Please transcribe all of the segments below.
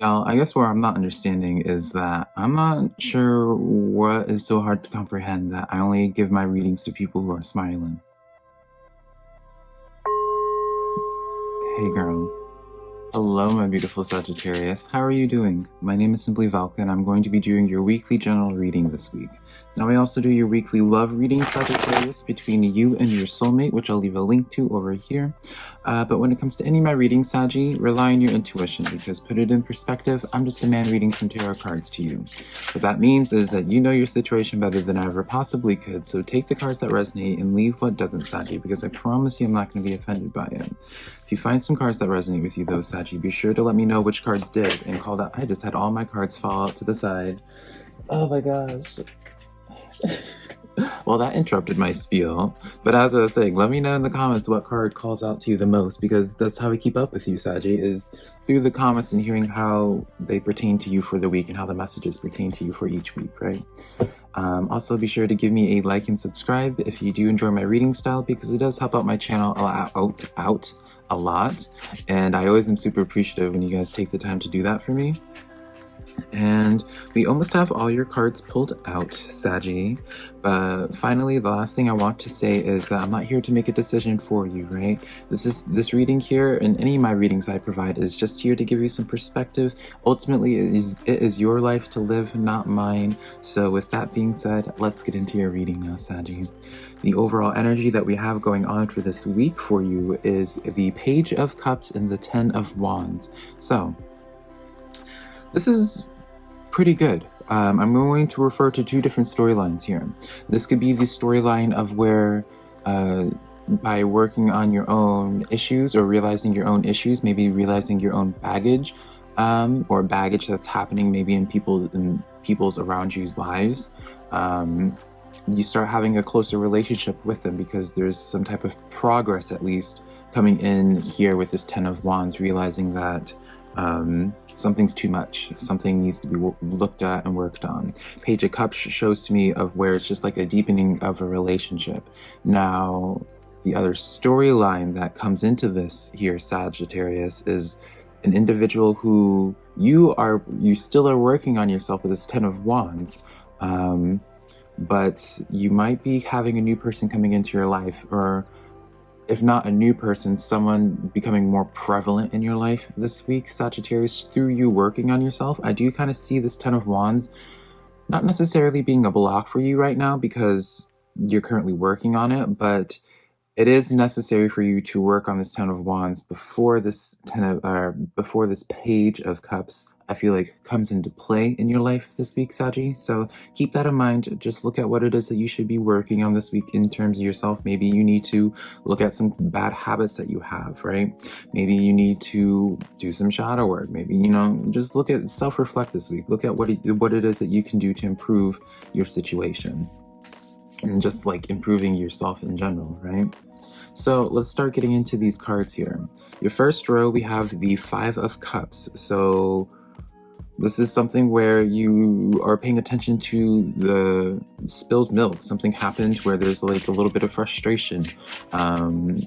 Now, I guess where I'm not understanding is that I'm not sure what is so hard to comprehend that I only give my readings to people who are smiling. Hey girl. Hello, my beautiful Sagittarius. How are you doing? My name is SimplyVelca, and I'm going to be doing your weekly general reading this week. Now, I also do your weekly love reading, Sagittarius, between you and your soulmate, which I'll leave a link to over here. But when it comes to any of my readings, Saggy, rely on your intuition, because put it in perspective, I'm just a man reading some tarot cards to you. What that means is that you know your situation better than I ever possibly could, so take the cards that resonate and leave what doesn't, Saggy, because I promise you I'm not going to be offended by it. If you find some cards that resonate with you though, Sachi, be sure to let me know which cards did and call that. I just had all my cards fall out to the side. Oh my gosh. Well, that interrupted my spiel. But as I was saying, let me know in the comments what card calls out to you the most, because that's how we keep up with you, Saji, is through the comments and hearing how they pertain to you for the week and how the messages pertain to you for each week, right? Also, be sure to give me a like and subscribe if you do enjoy my reading style, because it does help out my channel out a lot, and I always am super appreciative when you guys take the time to do that for me. And we almost have all your cards pulled out, Saggy. But finally, the last thing I want to say is that I'm not here to make a decision for you, right? This reading here, and any of my readings I provide, is just here to give you some perspective. Ultimately, it is your life to live, not mine. So with that being said, let's get into your reading now, Saggy. The overall energy that we have going on for this week for you is the Page of Cups and the Ten of Wands. So this is pretty good. I'm going to refer to two different storylines here. This could be the storyline of where by working on your own issues or realizing your own issues, maybe realizing your own baggage or baggage that's happening maybe in people's around you's lives, you start having a closer relationship with them because there's some type of progress at least coming in here with this Ten of Wands, realizing that something's too much. Something needs to be looked at and worked on. Page of Cups shows to me of where it's just like a deepening of a relationship. Now, the other storyline that comes into this here, Sagittarius, is an individual who you still are working on yourself with this Ten of Wands. But you might be having a new person coming into your life, or if not a new person, someone becoming more prevalent in your life this week, Sagittarius, through you working on yourself. I do kind of see this Ten of Wands not necessarily being a block for you right now because you're currently working on it, but it is necessary for you to work on this Ten of Wands before this Page of Cups, I feel like, comes into play in your life this week, Saji. So keep that in mind. Just look at what it is that you should be working on this week in terms of yourself. Maybe you need to look at some bad habits that you have, right? Maybe you need to do some shadow work. Maybe, just look at self-reflect this week. Look at what it is that you can do to improve your situation and just like improving yourself in general, right? So let's start getting into these cards here. Your first row, we have the Five of Cups. So this is something where you are paying attention to the spilled milk. Something happened where there's like a little bit of frustration. Knowing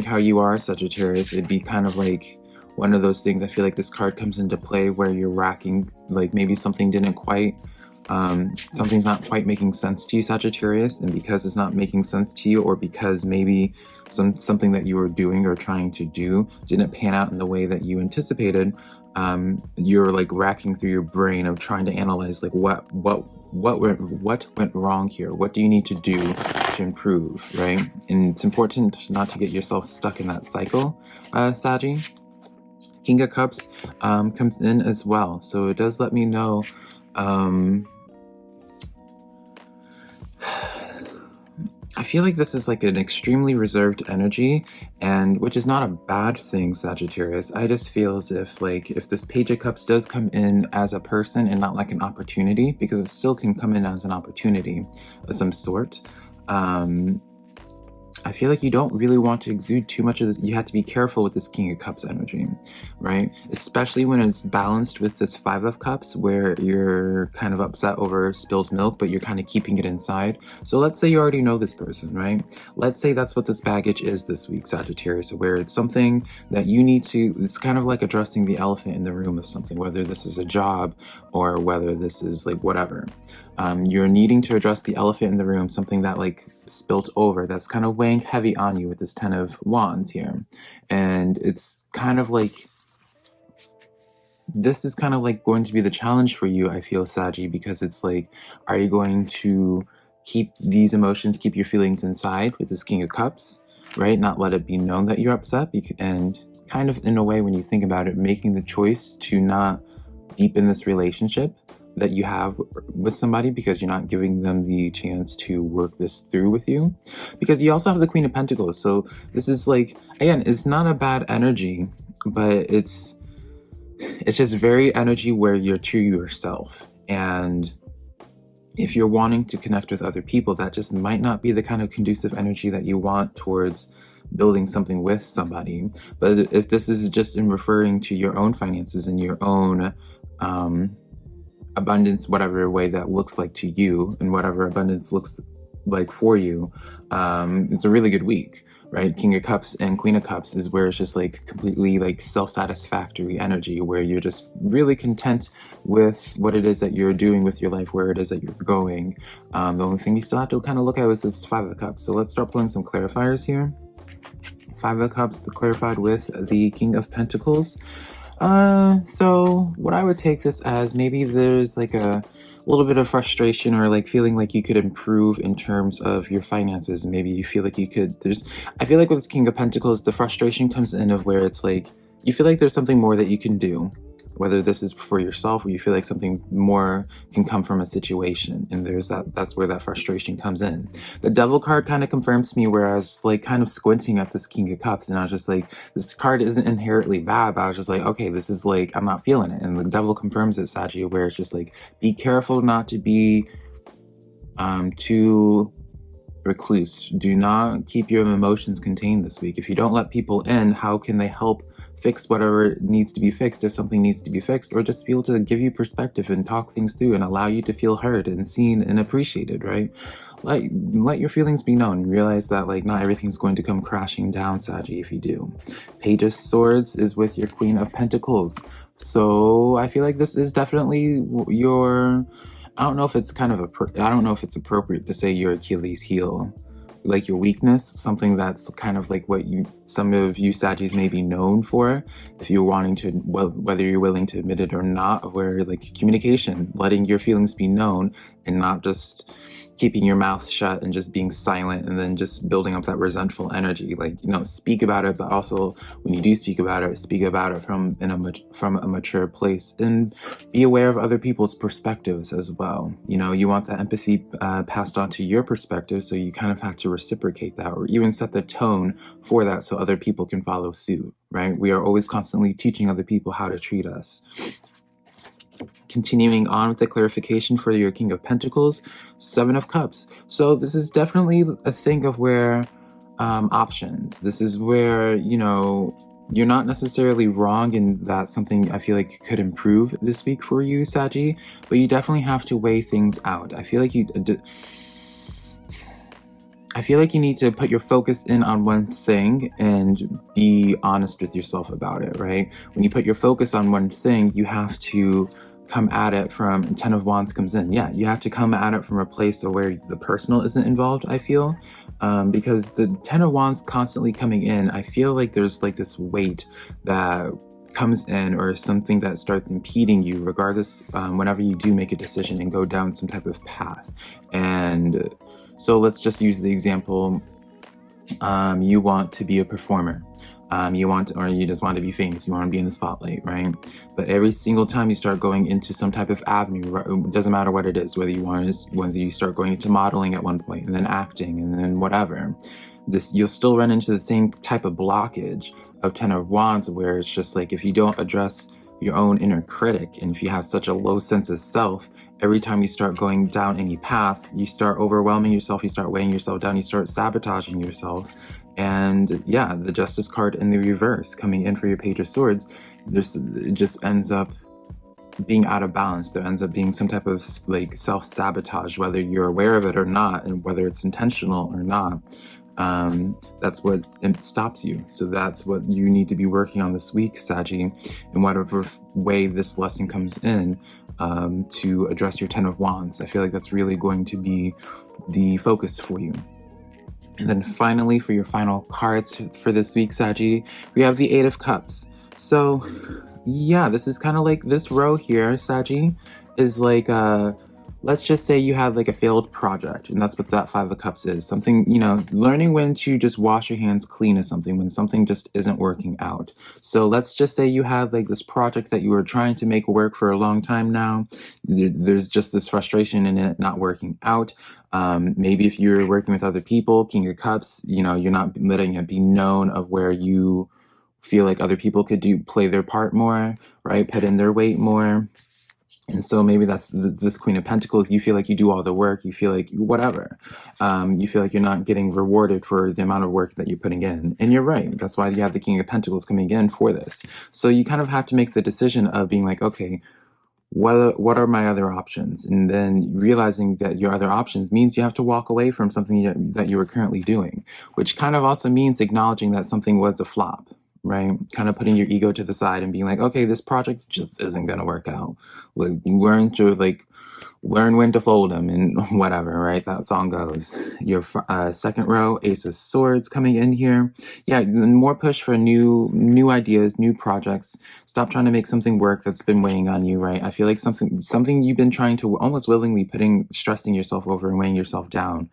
how you are, Sagittarius, it'd be kind of like one of those things. I feel like this card comes into play where you're racking, like maybe something didn't quite something's not quite making sense to you, Sagittarius, and because it's not making sense to you, or because maybe something that you were doing or trying to do didn't pan out in the way that you anticipated, you're like racking through your brain of trying to analyze like what went wrong here, what do you need to do to improve, right? And it's important not to get yourself stuck in that cycle, Saggy. King of Cups comes in as well, so it does let me know I feel like this is like an extremely reserved energy, and which is not a bad thing, Sagittarius. I just feel as if like if this Page of Cups does come in as a person and not like an opportunity, because it still can come in as an opportunity of some sort. I feel like you don't really want to exude too much of this. You have to be careful with this King of Cups energy, right? Especially when it's balanced with this Five of Cups, where you're kind of upset over spilled milk, but you're kind of keeping it inside. So let's say you already know this person, right? Let's say that's what this baggage is this week, Sagittarius, where it's something that you need to, it's kind of like addressing the elephant in the room of something, whether this is a job or whether this is like whatever. You're needing to address the elephant in the room, something that like spilt over, that's kind of weighing heavy on you with this Ten of Wands here. And it's kind of like, this is kind of like going to be the challenge for you, I feel, Saggy, because it's like, are you going to keep these emotions, keep your feelings inside with this King of Cups, right? Not let it be known that you're upset, and kind of in a way, when you think about it, making the choice to not deepen this relationship that you have with somebody because you're not giving them the chance to work this through with you. Because you also have the Queen of Pentacles. So this is like, again, it's not a bad energy, but it's just very energy where you're true yourself. And if you're wanting to connect with other people, that just might not be the kind of conducive energy that you want towards building something with somebody. But if this is just in referring to your own finances and your own abundance, whatever way that looks like to you, and whatever abundance looks like for you, it's a really good week, right? King of Cups and Queen of Cups is where it's just like completely like self-satisfactory energy, where you're just really content with what it is that you're doing with your life, where it is that you're going. The only thing you still have to kind of look at is this Five of Cups. So let's start pulling some clarifiers here. Five of Cups clarified with the King of Pentacles. So what I would take this as, maybe there's like a little bit of frustration, or like feeling like you could improve in terms of your finances. Maybe you feel like you could, I feel like with this King of Pentacles, the frustration comes in of where it's like, you feel like there's something more that you can do, whether this is for yourself or you feel like something more can come from a situation, and that's where that frustration comes in. The Devil card kind of confirms to me, whereas like kind of squinting at this King of Cups, and I was just like, this card isn't inherently bad, but I was just like, okay, this is like, I'm not feeling it. And the Devil confirms it, Sagittarius, where it's just like, be careful not to be too recluse. Do not keep your emotions contained this week. If you don't let people in, how can they help fix whatever needs to be fixed, if something needs to be fixed, or just be able to give you perspective and talk things through and allow you to feel heard and seen and appreciated, right? Let your feelings be known. Realize that like not everything's going to come crashing down, Saggy, if you do. Page of Swords is with your Queen of Pentacles. So I feel like this is definitely your, I don't know if it's kind of I don't know if it's appropriate to say your Achilles heel, like your weakness, something that's kind of like what some of you Saggies may be known for, if you're wanting to, whether you're willing to admit it or not, where like communication, letting your feelings be known and not just keeping your mouth shut and just being silent and then just building up that resentful energy. Like, you know, speak about it, but also when you do speak about it from a mature place, and be aware of other people's perspectives as well. You know, you want that empathy passed on to your perspective, so you kind of have to reciprocate that, or even set the tone for that so other people can follow suit, right? We are always constantly teaching other people how to treat us. Continuing on with the clarification for your King of Pentacles, Seven of Cups. So this is definitely a thing of where options. This is where, you know, you're not necessarily wrong in that something I feel like could improve this week for you, Saggy, but you definitely have to weigh things out. I feel like you need to put your focus in on one thing and be honest with yourself about it, right? When you put your focus on one thing, you have to come at it from, Ten of Wands comes in. Yeah, you have to come at it from a place where the personal isn't involved, I feel. Because the Ten of Wands constantly coming in, I feel like there's like this weight that comes in, or something that starts impeding you regardless, whenever you do make a decision and go down some type of path. And so let's just use the example, you want to be a performer. You just want to be famous, you want to be in the spotlight, right? But every single time you start going into some type of avenue, it doesn't matter what it is, whether you start going into modeling at one point, and then acting, and then whatever, you'll still run into the same type of blockage of Ten of Wands, where it's just like, if you don't address your own inner critic. And if you have such a low sense of self, every time you start going down any path, you start overwhelming yourself, you start weighing yourself down, you start sabotaging yourself. And yeah, the Justice card in the reverse coming in for your Page of Swords, it just ends up being out of balance. There ends up being some type of like self-sabotage, whether you're aware of it or not, and whether it's intentional or not. That's what it stops you. So that's what you need to be working on this week, Saggy, in whatever way this lesson comes in, to address your Ten of Wands. I feel like that's really going to be the focus for you. And then finally, for your final cards for this week, Saggy, we have the Eight of Cups. So yeah, this is kind of like this row here, Saggy, is like, let's just say you had like a failed project, and that's what that Five of Cups is. Something, you know, learning when to just wash your hands clean of something, when something just isn't working out. So let's just say you had like this project that you were trying to make work for a long time now. There's just this frustration in it not working out. Maybe if you're working with other people, King of Cups, you know, you're not letting it be known of where you feel like other people could play their part more, right? Put in their weight more. And so maybe that's this Queen of Pentacles. You feel like you do all the work. You feel like whatever. You feel like you're not getting rewarded for the amount of work that you're putting in. And you're right. That's why you have the King of Pentacles coming in for this. So you kind of have to make the decision of being like, okay, what are my other options? And then realizing that your other options means you have to walk away from something that you were currently doing, which kind of also means acknowledging that something was a flop, right? Kind of putting your ego to the side and being like, okay, this project just isn't going to work out. Like, learn when to fold them and whatever, right? That song goes. Your second row, Ace of Swords coming in here. Yeah, more push for new ideas, new projects. Stop trying to make something work that's been weighing on you, right? I feel like something you've been trying to almost willingly stressing yourself over and weighing yourself down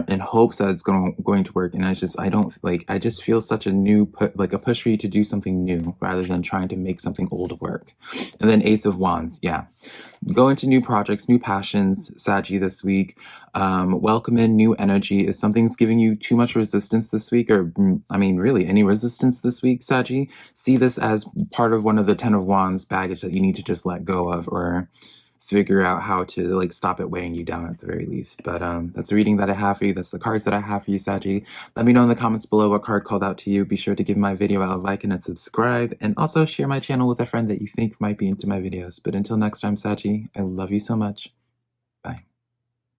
in hopes that it's going to work. And I just feel such a push for you to do something new rather than trying to make something old work. And then Ace of Wands, yeah. Go into new projects, new passions, Saggy, this week. Welcome in new energy. If something's giving you too much resistance this week, or I mean, really any resistance this week, Saggy, see this as part of one of the Ten of Wands baggage that you need to just let go of, or figure out how to like stop it weighing you down at the very least. But that's the reading that I have for you. That's the cards that I have for you, Saggy. Let me know in the comments below what card called out to you. Be sure to give my video a like and a subscribe, and also share my channel with a friend that you think might be into my videos. But until next time, Saggy, I love you so much.